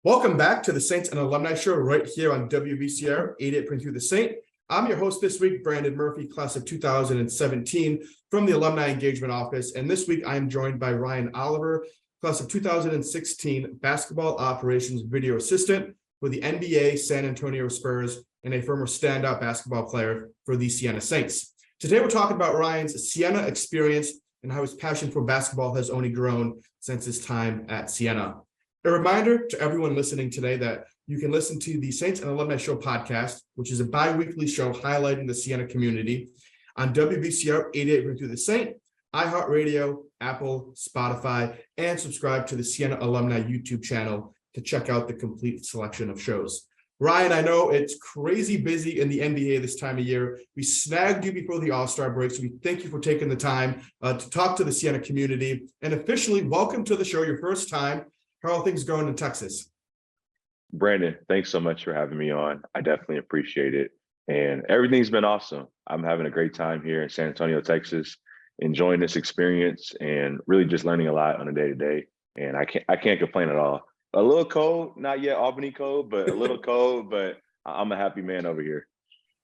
Welcome back to the Saints and Alumni Show right here on WBCR 88.3 The Saint. I'm your host this week, Brandon Murphy, class of 2017 from the Alumni Engagement Office. And this week I am joined by Ryan Oliver, class of 2016 basketball operations video assistant for the NBA San Antonio Spurs and a former standout basketball player for the Siena Saints. Today we're talking about Ryan's Siena experience and how his passion for basketball has only grown since his time at Siena. A reminder to everyone listening today that you can listen to the Saints and Alumni Show podcast, which is a bi-weekly show highlighting the Siena community on WBCR 88.3 The Saint, iHeartRadio, Apple, Spotify, and subscribe to the Siena Alumni YouTube channel to check out the complete selection of shows. Ryan, I know it's crazy busy in the NBA this time of year. We snagged you before the All-Star break, so we thank you for taking the time to talk to the Siena community. And officially, welcome to the show, your first time. How are things going in Texas? Brandon, thanks so much for having me on. I definitely appreciate it. And everything's been awesome. I'm having a great time here in San Antonio, Texas, enjoying this experience and really just learning a lot on a day-to-day. And I can't complain at all. A little cold, not yet Albany cold, but a little cold, but I'm a happy man over here.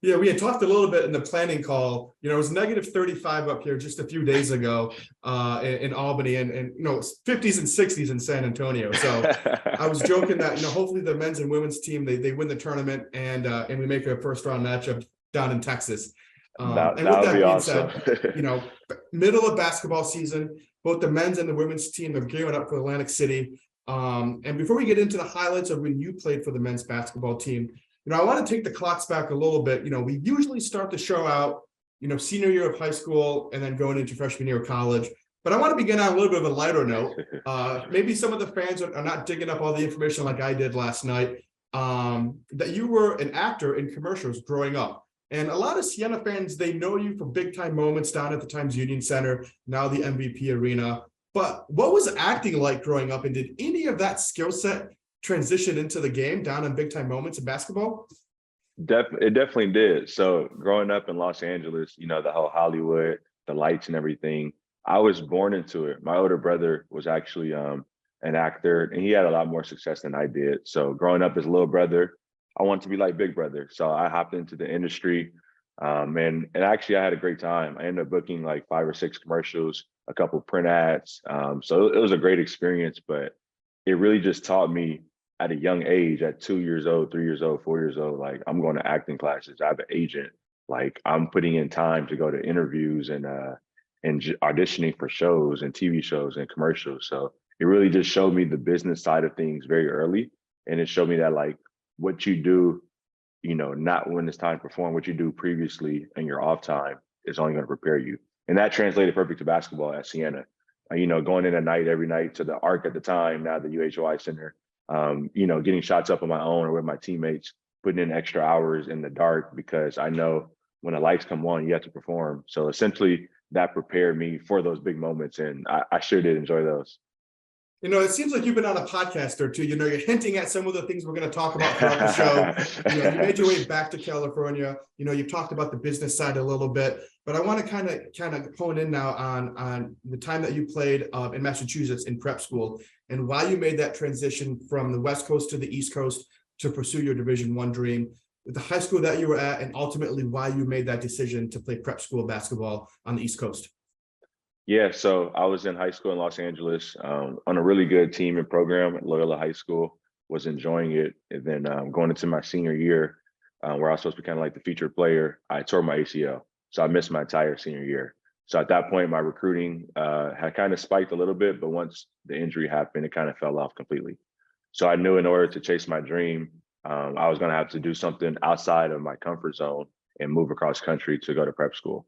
Yeah, we had talked a little bit in the planning call. You know, it was negative 35 up here just a few days ago in Albany, and it's 50s and 60s in San Antonio. So I was joking that hopefully the men's and women's team they win the tournament and we make a first round matchup down in Texas. That would be awesome. Said, middle of basketball season, both the men's and the women's team are gearing up for Atlantic City. And before we get into the highlights of when you played for the men's basketball team, I want to take the clocks back a little bit. We usually start the show out, senior year of high school and then going into freshman year of college. But I want to begin on a little bit of a lighter note. Maybe some of the fans are not digging up all the information like I did last night, that you were an actor in commercials growing up. And a lot of Siena fans, they know you for big time moments down at the Times Union Center, now the MVP Arena. But what was acting like growing up? And did any of that skill set transition into the game down in big time moments in basketball? It definitely did. So growing up in Los Angeles, the whole Hollywood, the lights and everything, I was born into it. My older brother was actually an actor and he had a lot more success than I did. So growing up as a little brother, I wanted to be like Big Brother. So I hopped into the industry and actually I had a great time. I ended up booking like 5 or 6 commercials, a couple of print ads. So it was a great experience, but it really just taught me at a young age, at 2 years old, 3 years old, 4 years old, like I'm going to acting classes. I have an agent. Like I'm putting in time to go to interviews and auditioning for shows and TV shows and commercials. So it really just showed me the business side of things very early. And it showed me that like what you do, not when it's time to perform, what you do previously in your off time is only going to prepare you. And that translated perfect to basketball at Siena. Going in at night, every night to the Arc at the time, now the UHY Center, getting shots up on my own or with my teammates, putting in extra hours in the dark because I know when the lights come on, you have to perform. So essentially that prepared me for those big moments. And I sure did enjoy those. It seems like you've been on a podcast or two. You're hinting at some of the things we're going to talk about throughout the show. You made your way back to California. You've talked about the business side a little bit, but I want to kind of hone in now on the time that you played in Massachusetts in prep school and why you made that transition from the West Coast to the East Coast to pursue your Division I dream, the high school that you were at, and ultimately why you made that decision to play prep school basketball on the East Coast. Yeah, so I was in high school in Los Angeles on a really good team and program at Loyola High School, was enjoying it. And then going into my senior year, where I was supposed to be kind of like the featured player, I tore my ACL. So I missed my entire senior year. So at that point, my recruiting had kind of spiked a little bit, but once the injury happened, it kind of fell off completely. So I knew in order to chase my dream, I was going to have to do something outside of my comfort zone and move across country to go to prep school.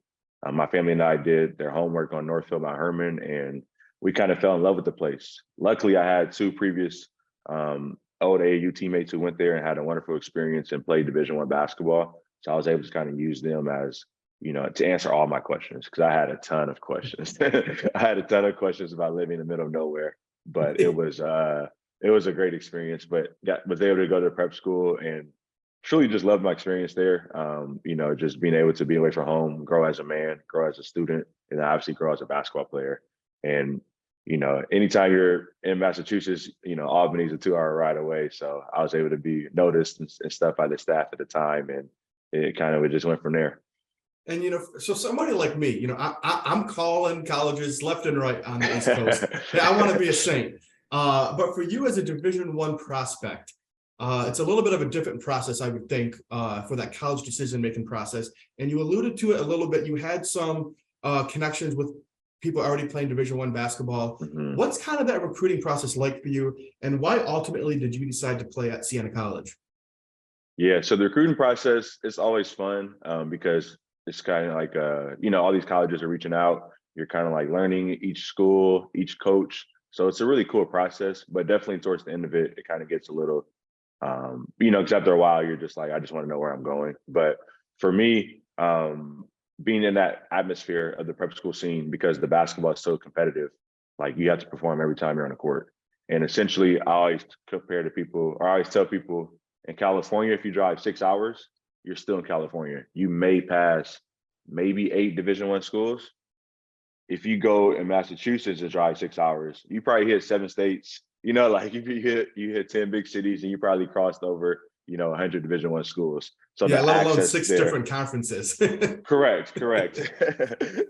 My family and I did their homework on Northfield Mount Herman, and we kind of fell in love with the place. Luckily, I had 2 previous old AAU teammates who went there and had a wonderful experience and played Division I basketball. So I was able to kind of use them as, to answer all my questions because I had a ton of questions. I had a ton of questions about living in the middle of nowhere, but it was a great experience. But was able to go to prep school and truly just loved my experience there. Just being able to be away from home, grow as a man, grow as a student, and obviously grow as a basketball player. And anytime you're in Massachusetts, Albany's a 2-hour ride away. So I was able to be noticed and stuff by the staff at the time. And it kind of just went from there. And, so somebody like me, I'm calling colleges left and right on the East Coast. Yeah, I want to be a Saint. But for you as a Division I prospect, it's a little bit of a different process, I would think, for that college decision-making process. And you alluded to it a little bit. You had some connections with people already playing Division I basketball. Mm-hmm. What's kind of that recruiting process like for you? And why ultimately did you decide to play at Siena College? Yeah, so the recruiting process is always fun because it's kind of like, all these colleges are reaching out. You're kind of like learning each school, each coach. So it's a really cool process, but definitely towards the end of it, it kind of gets a little, because after a while, you're just like, I just want to know where I'm going. But for me, being in that atmosphere of the prep school scene, because the basketball is so competitive, like you have to perform every time you're on the court. And essentially, I always compare to people, or I always tell people, in California, if you drive 6 hours, you're still in California. You may pass maybe 8 Division I schools. If you go in Massachusetts and drive 6 hours, you probably hit 7 states. Like if you hit 10 big cities, and you probably crossed over, 100 Division I schools. So yeah, the let alone access 6 there, different conferences. correct.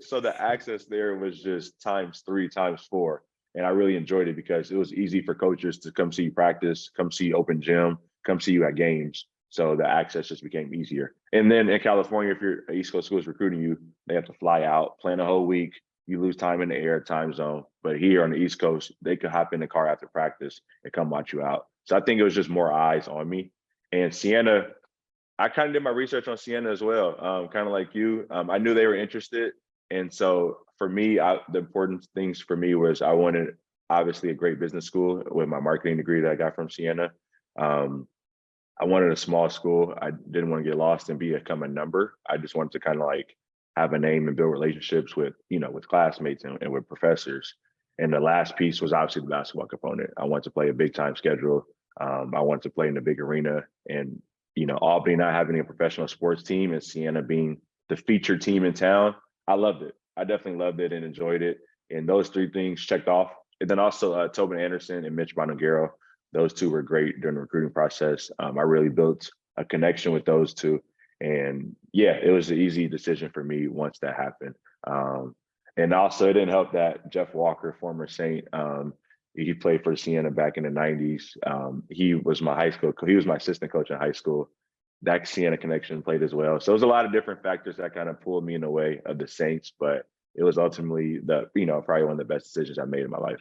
So the access there was just times 3, times 4. And I really enjoyed it because it was easy for coaches to come see you practice, come see open gym, come see you at games. So the access just became easier. And then in California, if your East Coast school is recruiting you, they have to fly out, plan a whole week. You lose time in the air, time zone. But here on the East Coast, they could hop in the car after practice and come watch you out. So I think it was just more eyes on me. And Siena, I kind of did my research on Siena as well, kind of like you. I knew they were interested. And so for me, the important things for me was I wanted, obviously, a great business school with my marketing degree that I got from Siena. I wanted a small school. I didn't want to get lost and become a number. I just wanted to kind of like have a name and build relationships with, with classmates and with professors. And the last piece was obviously the basketball component. I wanted to play a big time schedule. I wanted to play in a big arena, and, Albany not having a professional sports team and Siena being the featured team in town. I loved it. I definitely loved it and enjoyed it. And those 3 things checked off. And then also Tobin Anderson and Mitch Bonagero. Those 2 were great during the recruiting process. I really built a connection with those 2. And yeah, it was an easy decision for me once that happened. And also it didn't help that Jeff Walker, former Saint, he played for Siena back in the 90s. He was my high school, he was my assistant coach in high school. That Siena connection played as well. So it was a lot of different factors that kind of pulled me in the way of the Saints, but it was ultimately probably one of the best decisions I made in my life.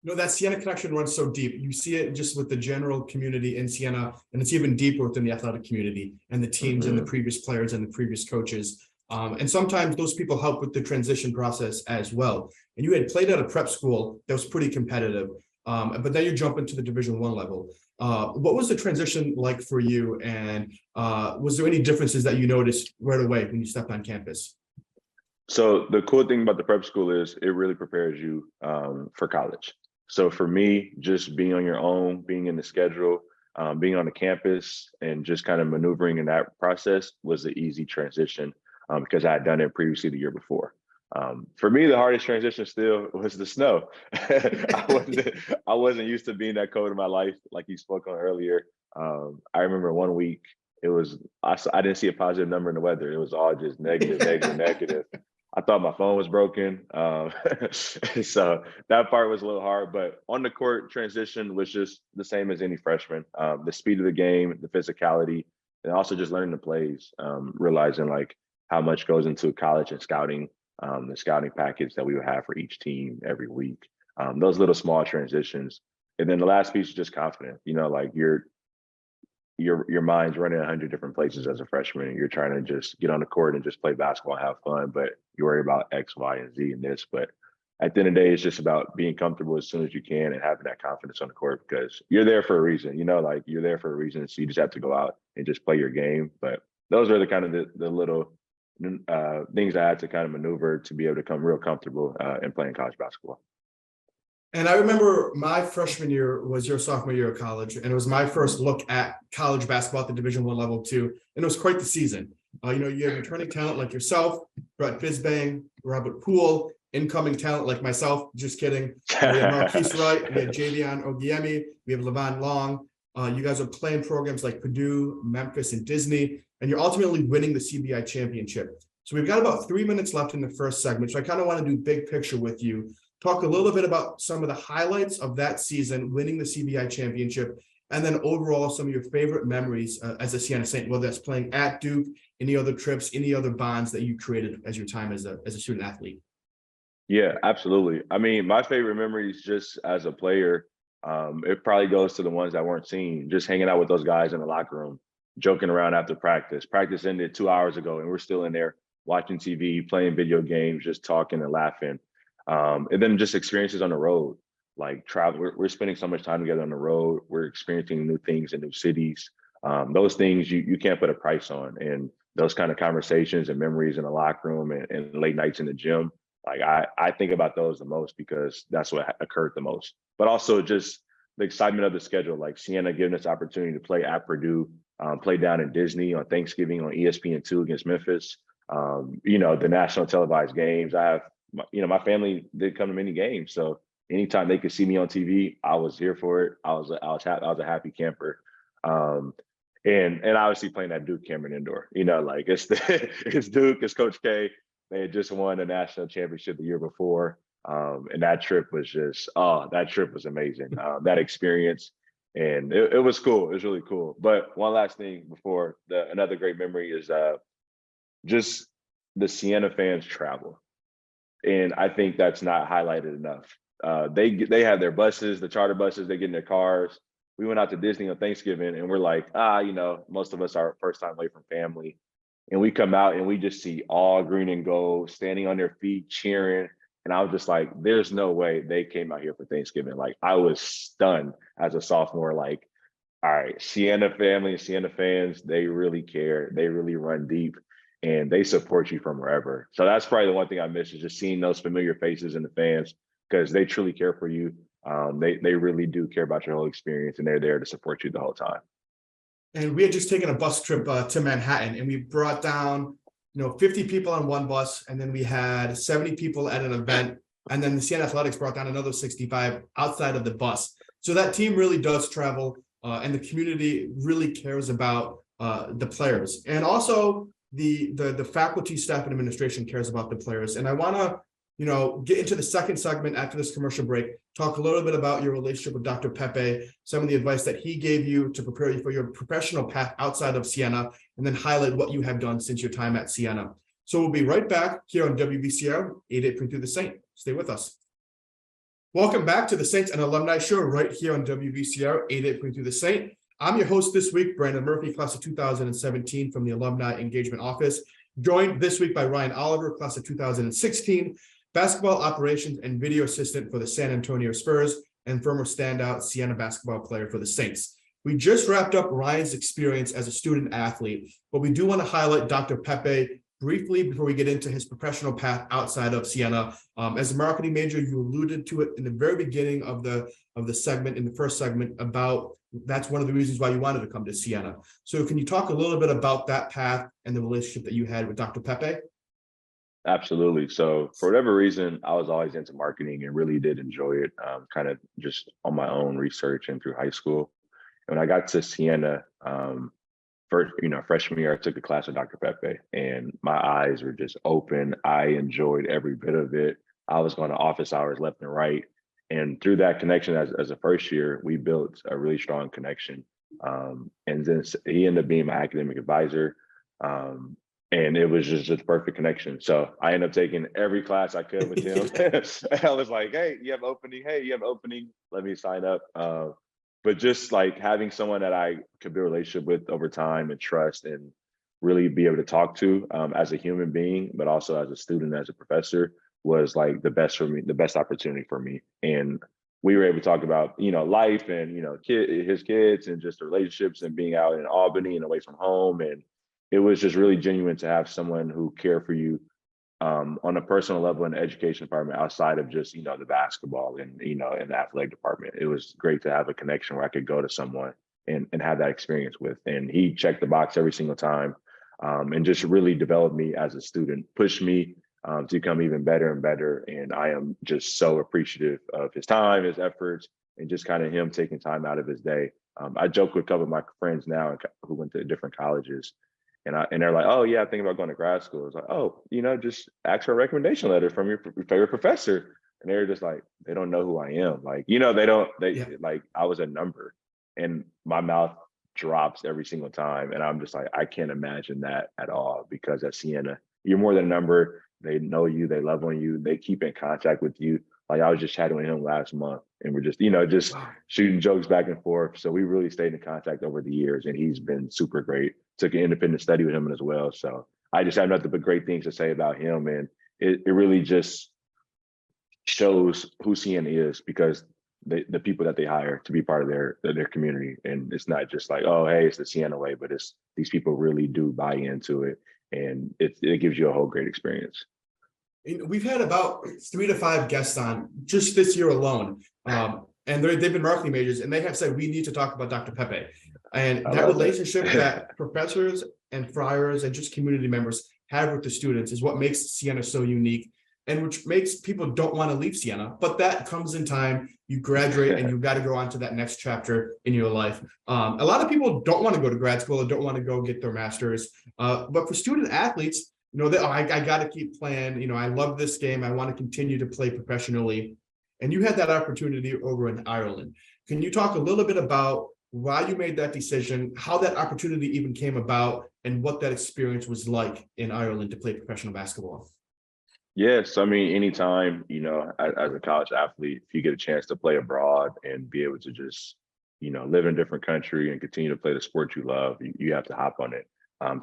That Siena connection runs so deep. You see it just with the general community in Siena, and it's even deeper within the athletic community and the teams and the previous players and the previous coaches. And sometimes those people help with the transition process as well. And you had played at a prep school that was pretty competitive, but then you jump into the Division I level. What was the transition like for you? And was there any differences that you noticed right away when you stepped on campus? So the cool thing about the prep school is it really prepares you for college. So for me, just being on your own, being in the schedule, being on the campus, and just kind of maneuvering in that process was the easy transition because I had done it previously the year before. For me, the hardest transition still was the snow. I wasn't used to being that cold in my life, like you spoke on earlier. I remember one week I didn't see a positive number in the weather. It was all just negative. I thought my phone was broken. So that part was a little hard, but on the court transition was just the same as any freshman. The speed of the game, the physicality, and also just learning the plays, realizing like how much goes into college and scouting, the scouting package that we would have for each team every week. Those little small transitions. And then the last piece is just confidence, like your mind's running 100 different places as a freshman, and you're trying to just get on the court and just play basketball and have fun, but you worry about X, Y, and Z in this. But at the end of the day, it's just about being comfortable as soon as you can and having that confidence on the court because you're there for a reason, like you're there for a reason. So you just have to go out and just play your game. But those are the kind of the little things I had to kind of maneuver to be able to become real comfortable in playing college basketball. And I remember my freshman year was your sophomore year of college, and it was my first look at college basketball at the Division I level too. And it was quite the season. You have returning talent like yourself, Brett Bisbang, Robert Poole, incoming talent like myself. Just kidding. We have Marquise Wright, we have Javion Ogiemi, we have Levon Long. You guys are playing programs like Purdue, Memphis, and Disney, and you're ultimately winning the CBI championship. So we've got about 3 minutes left in the first segment. So I kind of want to do big picture with you, talk a little bit about some of the highlights of that season, winning the CBI championship, and then overall some of your favorite memories as a Siena Saint, whether that's playing at Duke, any other trips, any other bonds that you created as your time as a student athlete. Yeah, absolutely. I mean, my favorite memories just as a player, it probably goes to the ones that weren't seen, just hanging out with those guys in the locker room, joking around after practice. Practice ended 2 hours ago and we're still in there watching TV, playing video games, just talking and laughing. And then just experiences on the road, like travel. We're spending so much time together on the road. We're experiencing new things in new cities. Those things you can't put a price on. And those kind of conversations and memories in the locker room and late nights in the gym, like I think about those the most because that's what occurred the most. But also just the excitement of the schedule, like Siena giving us opportunity to play at Purdue, play down in Disney on Thanksgiving on ESPN2 against Memphis. The national televised games. I have, my family did come to many games, so anytime they could see me on TV, I was here for it. I was a happy camper. And obviously playing at Duke Cameron Indoor, like it's it's Duke, it's Coach K. They had just won a national championship the year before. And that trip was that trip was amazing. That experience. And it was cool. It was really cool. But one last thing before another great memory is just the Siena fans travel. And I think that's not highlighted enough. They have their buses, the charter buses, they get in their cars. We went out to Disney on Thanksgiving and we're like, most of us are first time away from family. And we come out and we just see all green and gold, standing on their feet, cheering. And I was just like, there's no way they came out here for Thanksgiving. Like I was stunned as a sophomore, like, all right, Siena family and Siena fans, they really care. They really run deep and they support you from wherever. So that's probably the one thing I miss is just seeing those familiar faces in the fans because they truly care for you. They really do care about your whole experience and they're there to support you the whole time. And we had just taken a bus trip to Manhattan, and we brought down, 50 people on one bus, and then we had 70 people at an event, and then the Siena Athletics brought down another 65 outside of the bus. So that team really does travel, and the community really cares about the players, and also the faculty, staff, and administration cares about the players. And I want to, get into the second segment after this commercial break, talk a little bit about your relationship with Dr. Pepe, some of the advice that he gave you to prepare you for your professional path outside of Siena, and then highlight what you have done since your time at Siena. So we'll be right back here on WBCR 88.3 The Saint. Stay with us. Welcome back to the Saints and Alumni Show right here on WBCR 88.3 The Saint. I'm your host this week, Brandon Murphy, class of 2017 from the Alumni Engagement Office, joined this week by Ryan Oliver, class of 2016, basketball operations and video assistant for the San Antonio Spurs, and former standout Siena basketball player for the Saints. We just wrapped up Ryan's experience as a student athlete, but we do want to highlight Dr. Pepe briefly before we get into his professional path outside of Siena. As a marketing major, you alluded to it in the very beginning of the segment, in the first segment, about that's one of the reasons why you wanted to come to Siena. So can you talk a little bit about that path and the relationship that you had with Dr. Pepe? Absolutely. So for whatever reason, I was always into marketing and really did enjoy it, kind of just on my own research and through high school. And when I got to Siena, freshman year, I took a class with Dr. Pepe and my eyes were just open. I enjoyed every bit of it. I was going to office hours left and right. And through that connection as a first year, we built a really strong connection. And then he ended up being my academic advisor. And it was just a perfect connection. So I ended up taking every class I could with him. I was like, hey, you have opening. Hey, you have opening. Let me sign up. But just like having someone that I could build a relationship with over time and trust and really be able to talk to as a human being, but also as a student, as a professor, was like the best for me, the best opportunity for me. And we were able to talk about, life and, his kids and just the relationships and being out in Albany and away from home. And it was just really genuine to have someone who cared for you on a personal level in the education department outside of just, the basketball and, in the athletic department. It was great to have a connection where I could go to someone and have that experience with. And he checked the box every single time and just really developed me as a student, pushed me to become even better and better. And I am just so appreciative of his time, his efforts, and just kind of him taking time out of his day. I joke with a couple of my friends now who went to different colleges, and they're like, "Oh yeah, I'm thinking about going to grad school." It's like, "Oh, just ask for a recommendation letter from your favorite professor." And they're just like, they don't know who I am. Like, they Yeah. like I was a number, and my mouth drops every single time. And I'm just like, I can't imagine that at all, because at Siena, you're more than a number. They know you, they love on you, they keep in contact with you. Like I was just chatting with him last month, and we're just Wow. shooting jokes back and forth. So we really stayed in contact over the years, and he's been super great. Took an independent study with him as well. So I just have nothing but great things to say about him. And it really just shows who Siena is, because the people that they hire to be part of their community. And it's not just like, oh, hey, it's the Siena way, but it's these people really do buy into it, and it gives you a whole great experience. We've had about 3 to 5 guests on just this year alone. And they've been marketing majors, and they have said we need to talk about Dr. Pepe and I that love relationship that. that professors and friars and just community members have with the students is what makes Siena so unique, and which makes people don't want to leave Siena. But that comes in time. You graduate and you've got to go on to that next chapter in your life. A lot of people don't want to go to grad school or don't want to go get their master's. But for student athletes, I got to keep playing. I love this game. I want to continue to play professionally. And you had that opportunity over in Ireland. Can you talk a little bit about why you made that decision, how that opportunity even came about, and what that experience was like in Ireland to play professional basketball? Yes, I mean, anytime, as a college athlete, if you get a chance to play abroad and be able to just, live in a different country and continue to play the sport you love, you have to hop on it.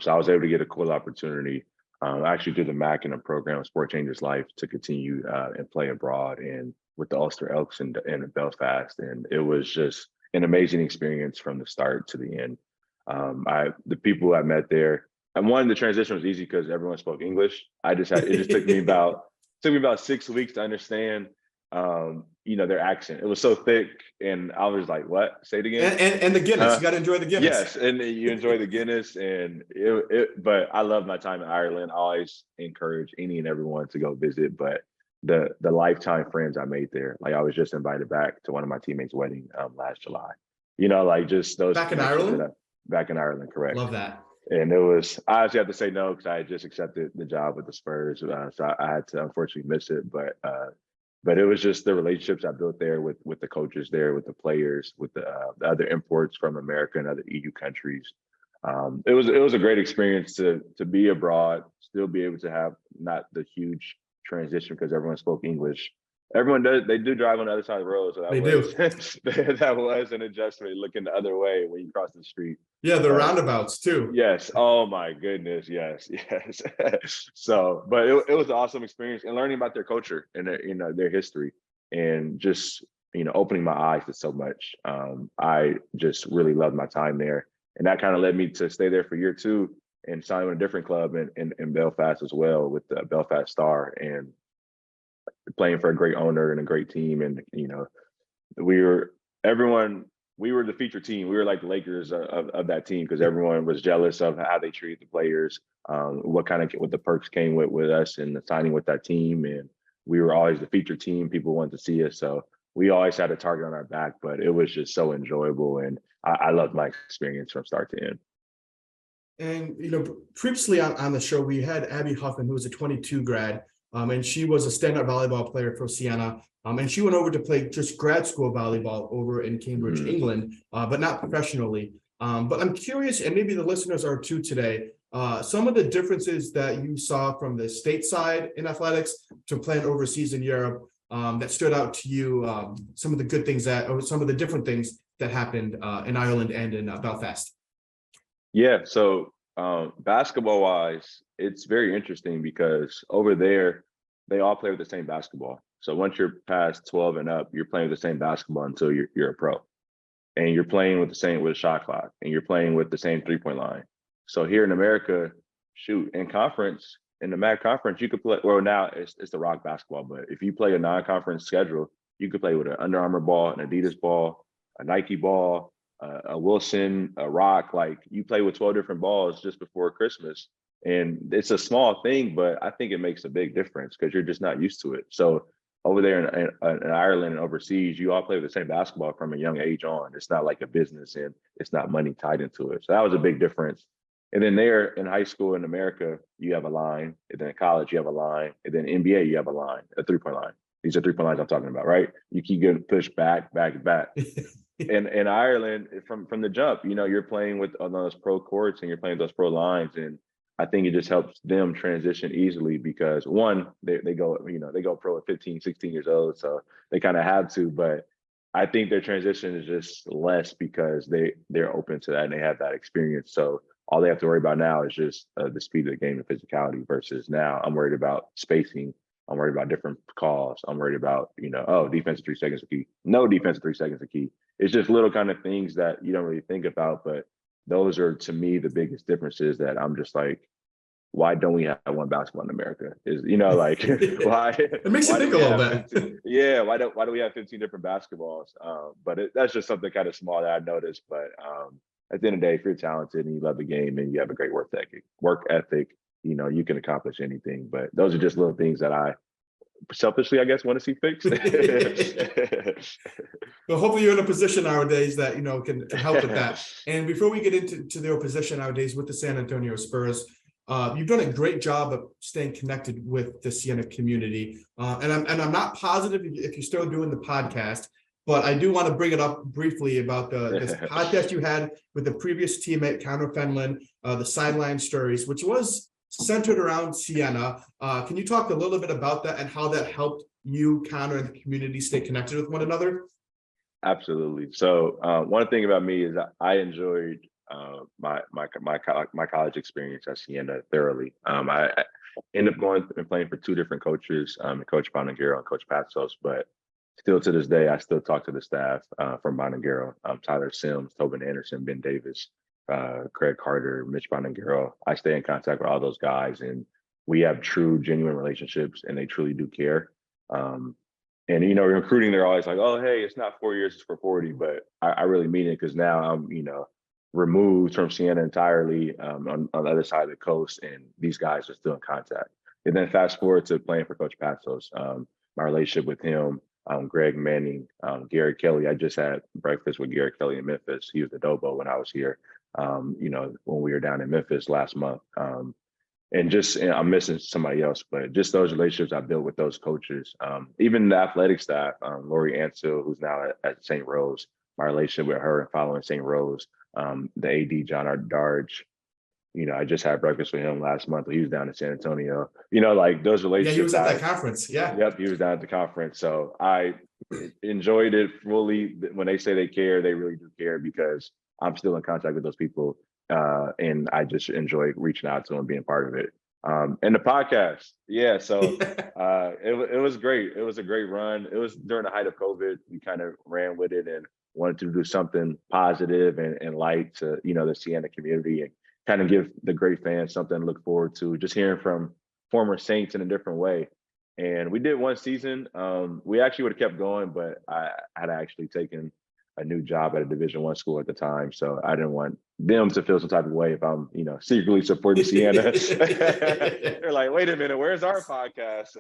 So I was able to get a cool opportunity. I actually did the MAC in a program, Sport Changes Life, to continue and play abroad and with the Ulster Elks and Belfast. And it was just an amazing experience from the start to the end. The people I met there, and one, the transition was easy because everyone spoke English. It just took me about 6 weeks to understand, their accent. It was so thick, and I was like, "What? Say it again." And the Guinness, you got to enjoy the Guinness. Yes, and you enjoy the Guinness, and but I love my time in Ireland. I always encourage any and everyone to go visit. But the lifetime friends I made there, like I was just invited back to one of my teammates' wedding last July. Like just those Back in connections Ireland? back in Ireland, correct? Love that. And I actually have to say no because I had just accepted the job with the Spurs, so I had to unfortunately miss it. But it was just the relationships I built there with the coaches there, with the players, with the other imports from America and other EU countries. It was a great experience to be abroad, still be able to have not the huge transition because everyone spoke English. Everyone does. They do drive on the other side of the road, so They do. that was an adjustment looking the other way when you cross the street. Yeah, the roundabouts too. Yes. Oh my goodness. Yes. Yes. So, but it was an awesome experience, and learning about their culture and their history, and just opening my eyes to so much. I just really loved my time there, and that kind of led me to stay there for year 2 and sign with a different club in Belfast as well, with the Belfast Star, and playing for a great owner and a great team. And we were the featured team. We were like the Lakers of that team, because everyone was jealous of how they treated the players, what the perks came with us and the signing with that team. And we were always the featured team. People wanted to see us. So we always had a target on our back, but it was just so enjoyable. And I loved my experience from start to end. And previously on the show, we had Abby Huffman, who was a 22 grad, and she was a stand-up volleyball player for Siena. And she went over to play just grad school volleyball over in Cambridge, England, but not professionally. But I'm curious, and maybe the listeners are too today, some of the differences that you saw from the stateside in athletics to playing overseas in Europe that stood out to you, some of the good things or some of the different things that happened in Ireland and in Belfast. Yeah, so basketball wise, it's very interesting because over there, they all play with the same basketball. So once you're past 12 and up, you're playing with the same basketball until you're a pro. And you're playing with a shot clock, and you're playing with the same 3-point line. So here in America, in the MAC conference, you could play, well, now it's the Rock basketball, but if you play a non-conference schedule, you could play with an Under Armour ball, an Adidas ball, a Nike ball, a Wilson, a Rock. Like, you play with 12 different balls just before Christmas, And it's a small thing, but I think it makes a big difference because you're just not used to it. So over there in Ireland and overseas, you all play with the same basketball from a young age on. It's not like a business and it's not money tied into it. So that was a big difference. And then there in high school in America, you have a line. And then in college, you have a line. And then NBA, you have a line, a 3-point line. These are 3-point lines I'm talking about, right? You keep getting pushed back. And in Ireland, from the jump, you're playing with on those pro courts and you're playing those pro lines. And I think it just helps them transition easily because one, they go, they go pro at 15, 16 years old. So they kind of have to, but I think their transition is just less because they're open to that and they have that experience. So all they have to worry about now is just the speed of the game and physicality versus now I'm worried about spacing. I'm worried about different calls. I'm worried about, defense of 3 seconds a key. No defense of 3 seconds a key. It's just little kind of things that you don't really think about, but those are to me the biggest differences that I'm just like, why don't we have one basketball in America? Is like why it makes you think a little bit. 15, yeah, why do we have 15 different basketballs? But that's just something kind of small that I noticed. But at the end of the day, if you're talented and you love the game and you have a great work ethic, you can accomplish anything. But those are just little things that I selfishly, I guess, want to see fixed. Well, hopefully you're in a position nowadays that can help with that. And before we get into their position nowadays with the San Antonio Spurs, you've done a great job of staying connected with the Siena community. And I'm not positive if you're still doing the podcast, but I do want to bring it up briefly about this podcast you had with the previous teammate Connor Fenlon, the Sideline Stories, which was centered around Siena. Can you talk a little bit about that and how that helped you, Connor, and the community stay connected with one another? Absolutely. So one thing about me is that I enjoyed my college experience at Siena thoroughly. I ended up going and playing for 2 different coaches, Coach Bonagero and Coach Patsos, but still to this day, I still talk to the staff from Bonagero, Tyler Sims, Tobin Anderson, Ben Davis, Craig Carter, Mitch Bonagero. I stay in contact with all those guys and we have true, genuine relationships and they truly do care. And, recruiting, they're always like, oh, hey, it's not 4 years, it's for 40. But I really mean it because now I'm, removed from Siena entirely on the other side of the coast. And these guys are still in contact. And then fast forward to playing for Coach Patsos, my relationship with him, Greg Manning, Gary Kelly. I just had breakfast with Gary Kelly in Memphis. He was the Dobo when I was here, when we were down in Memphis last month. And I'm missing somebody else, but just those relationships I built with those coaches, even the athletic staff, Lori Ansell, who's now at St. Rose, my relationship with her and following St. Rose, the AD, John Darge, I just had breakfast with him last month. He was down in San Antonio, like those relationships. Yeah, he was at that conference. Yeah. Yep, he was down at the conference. So I enjoyed it fully. When they say they care, they really do care because I'm still in contact with those people. And I just enjoy reaching out to them, being part of it. And the podcast, yeah. So it was great. It was a great run. It was during the height of COVID. We kind of ran with it and wanted to do something positive and light to the Siena community and kind of give the great fans something to look forward to. Just hearing from former Saints in a different way. And we did one season. We actually would have kept going, but I had actually taken a new job at a Division I school at the time. So I didn't want them to feel some type of way if I'm, secretly supporting Siena. They're like, wait a minute, where's our podcast?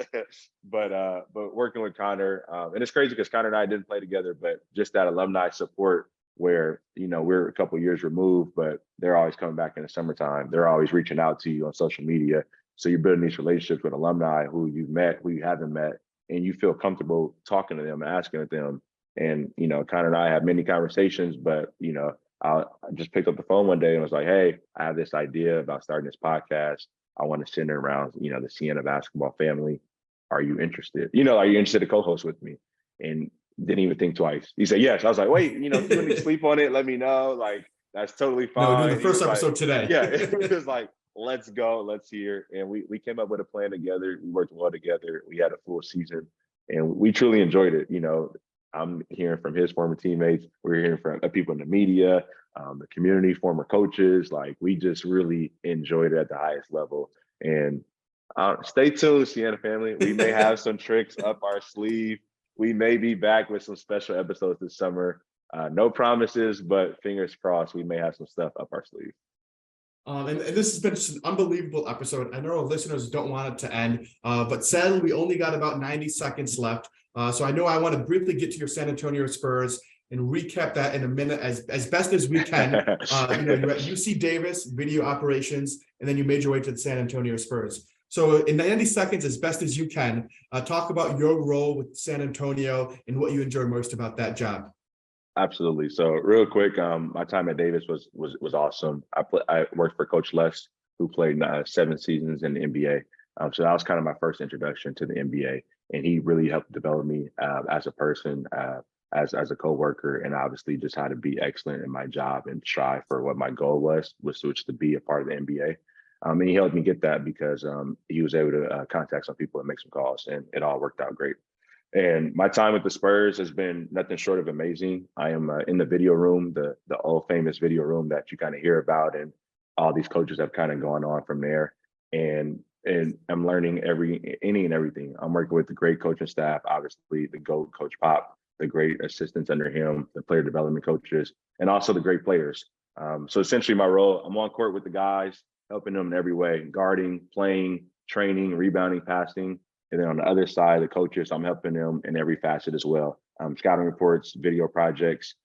but working with Connor, and it's crazy because Connor and I didn't play together, but just that alumni support where, we're a couple years removed, but they're always coming back in the summertime. They're always reaching out to you on social media. So you're building these relationships with alumni who you've met, who you haven't met, and you feel comfortable talking to them and asking them. And, Connor and I have many conversations, but, I just picked up the phone one day and was like, hey, I have this idea about starting this podcast. I want to center around, the Siena basketball family. Are you interested? Are you interested to co-host with me? And didn't even think twice. He said, yes. I was like, wait, if you want to sleep on it, let me know. Like, that's totally fine. No, do the first episode today. Yeah, it was like, let's go, let's hear. And we came up with a plan together. We worked well together. We had a full season and we truly enjoyed it. I'm hearing from his former teammates. We're hearing from people in the media, the community, former coaches. Like we just really enjoyed it at the highest level. And stay tuned, Siena family. We may have some tricks up our sleeve. We may be back with some special episodes this summer. No promises, but fingers crossed, we may have some stuff up our sleeve. And this has been just an unbelievable episode. I know our listeners don't want it to end, but sadly, we only got about 90 seconds left. So I know I want to briefly get to your San Antonio Spurs and recap that in a minute as best as we can. You're at UC Davis, video operations, and then you made your way to the San Antonio Spurs. So in 90 seconds, as best as you can, talk about your role with San Antonio and what you enjoy most about that job. Absolutely. So real quick, my time at Davis was awesome. I worked for Coach Les, who played 7 seasons in the NBA. So that was kind of my first introduction to the NBA, and he really helped develop me as a person, as a coworker, and obviously just how to be excellent in my job and strive for what my goal was to be a part of the NBA. And he helped me get that because he was able to contact some people and make some calls, and it all worked out great. And my time with the Spurs has been nothing short of amazing. I am in the video room, the old famous video room that you kind of hear about, and all these coaches have kind of gone on from there. And I'm learning any and everything. I'm working with the great coaching staff, obviously the GOAT, Coach Pop, the great assistants under him, the player development coaches, and also the great players. So essentially my role, I'm on court with the guys, helping them in every way, guarding, playing, training, rebounding, passing. And then on the other side, the coaches, I'm helping them in every facet as well. Scouting reports, video projects,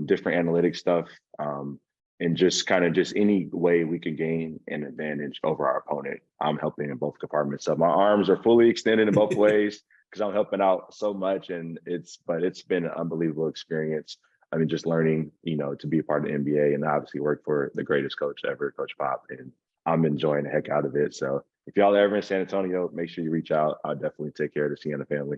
different analytics stuff, and just any way we could gain an advantage over our opponent. I'm helping in both compartments. So my arms are fully extended in both ways because I'm helping out so much. And it's been an unbelievable experience. I mean, just learning, to be a part of the NBA and obviously work for the greatest coach ever, Coach Pop. And I'm enjoying the heck out of it. So if y'all are ever in San Antonio, make sure you reach out. I'll definitely take care of the Sienna family.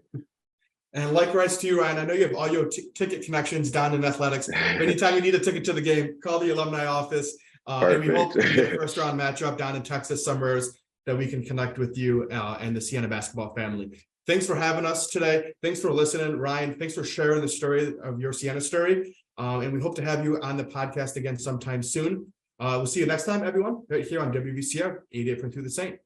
And likewise to you, Ryan. I know you have all your ticket connections down in athletics. Anytime you need a ticket to the game, call the alumni office. And we hope to get a first round matchup down in Texas summers that we can connect with you and the Sienna basketball family. Thanks for having us today. Thanks for listening, Ryan. Thanks for sharing the story of your Sienna story. And we hope to have you on the podcast again sometime soon. We'll see you next time, everyone, right here on WVCR 88.3 The Saint.